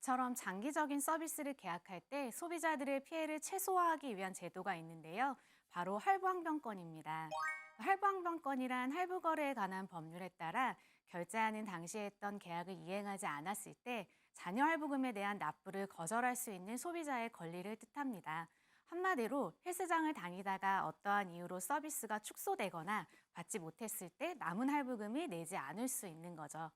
이처럼 장기적인 서비스를 계약할 때 소비자들의 피해를 최소화하기 위한 제도가 있는데요. 바로 할부항변권입니다. 할부항변권이란 할부 거래에 관한 법률에 따라 결제하는 당시에 했던 계약을 이행하지 않았을 때 잔여 할부금에 대한 납부를 거절할 수 있는 소비자의 권리를 뜻합니다. 한마디로 헬스장을 다니다가 어떠한 이유로 서비스가 축소되거나 받지 못했을 때 남은 할부금이 내지 않을 수 있는 거죠.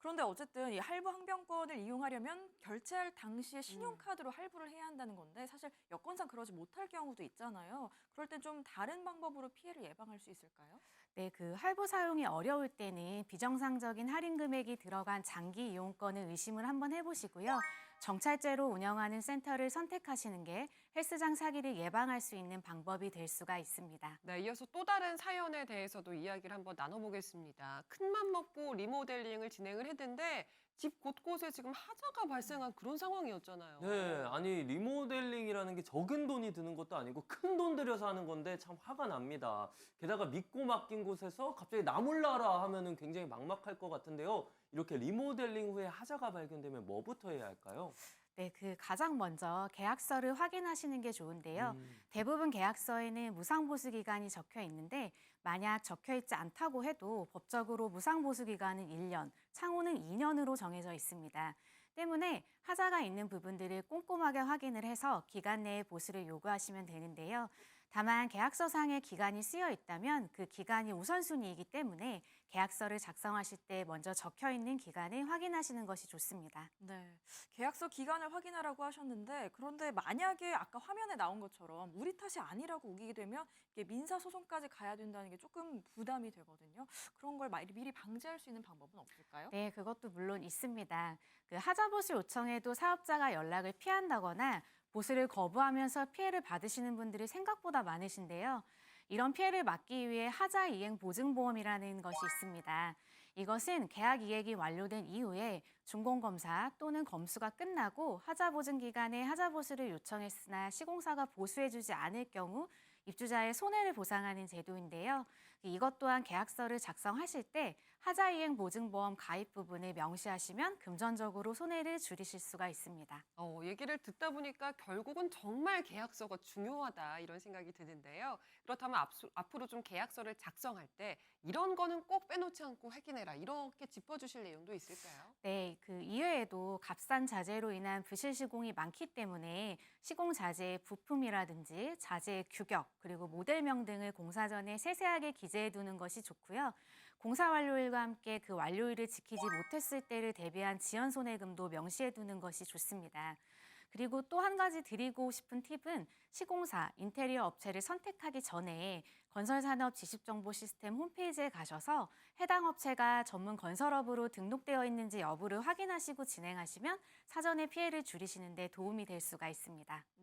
그런데 어쨌든 이 할부 항변권을 이용하려면 결제할 당시에 신용카드로 할부를 해야 한다는 건데 사실 여건상 그러지 못할 경우도 있잖아요. 그럴 땐 좀 다른 방법으로 피해를 예방할 수 있을까요? 네, 그 할부 사용이 어려울 때는 비정상적인 할인 금액이 들어간 장기 이용권을 의심을 한번 해보시고요. 정찰제로 운영하는 센터를 선택하시는 게 헬스장 사기를 예방할 수 있는 방법이 될 수가 있습니다. 네, 이어서 또 다른 사연에 대해서도 이야기를 한번 나눠보겠습니다. 큰맘 먹고 리모델링을 진행을 했는데 집 곳곳에 지금 하자가 발생한 그런 상황이었잖아요. 네, 아니 리모델링이라는 게 적은 돈이 드는 것도 아니고 큰 돈 들여서 하는 건데 참 화가 납니다. 게다가 믿고 맡긴 곳에서 갑자기 나 몰라라 하면은 굉장히 막막할 것 같은데요. 이렇게 리모델링 후에 하자가 발견되면 뭐부터 해야 할까요? 네, 그 가장 먼저 계약서를 확인하시는 게 좋은데요. 대부분 계약서에는 무상보수 기간이 적혀 있는데 만약 적혀 있지 않다고 해도 법적으로 무상보수 기간은 1년, 상호는 2년으로 정해져 있습니다. 때문에 하자가 있는 부분들을 꼼꼼하게 확인을 해서 기간 내에 보수를 요구하시면 되는데요. 다만 계약서상에 기간이 쓰여 있다면 그 기간이 우선순위이기 때문에 계약서를 작성하실 때 먼저 적혀 있는 기간을 확인하시는 것이 좋습니다. 네. 계약서 기간을 확인하라고 하셨는데 그런데 만약에 아까 화면에 나온 것처럼 우리 탓이 아니라고 우기게 되면 이게 민사소송까지 가야 된다는 게 조금 부담이 되거든요. 그런 걸 미리 방지할 수 있는 방법은 없을까요? 네, 그것도 물론 있습니다. 그 하자보수 요청에도 사업자가 연락을 피한다거나 보수를 거부하면서 피해를 받으시는 분들이 생각보다 많으신데요. 이런 피해를 막기 위해 하자 이행 보증보험이라는 것이 있습니다. 이것은 계약 이행이 완료된 이후에 준공검사 또는 검수가 끝나고 하자 보증 기간에 하자 보수를 요청했으나 시공사가 보수해주지 않을 경우 입주자의 손해를 보상하는 제도인데요. 이것 또한 계약서를 작성하실 때 하자 이행 보증보험 가입 부분을 명시하시면 금전적으로 손해를 줄이실 수가 있습니다. 얘기를 듣다 보니까 결국은 정말 계약서가 중요하다 이런 생각이 드는데요. 그렇다면 앞으로 좀 계약서를 작성할 때 이런 거는 꼭 빼놓지 않고 확인해라 이렇게 짚어주실 내용도 있을까요? 네, 그 이외에도 값싼 자재로 인한 부실 시공이 많기 때문에 시공 자재의 부품이라든지 자재의 규격, 그리고 모델명 등을 공사 전에 세세하게 기재해 두는 것이 좋고요. 공사 완료일과 함께 그 완료일을 지키지 못했을 때를 대비한 지연 손해금도 명시해 두는 것이 좋습니다. 그리고 또 한 가지 드리고 싶은 팁은 시공사, 인테리어 업체를 선택하기 전에 건설산업 지식정보 시스템 홈페이지에 가셔서 해당 업체가 전문 건설업으로 등록되어 있는지 여부를 확인하시고 진행하시면 사전에 피해를 줄이시는 데 도움이 될 수가 있습니다.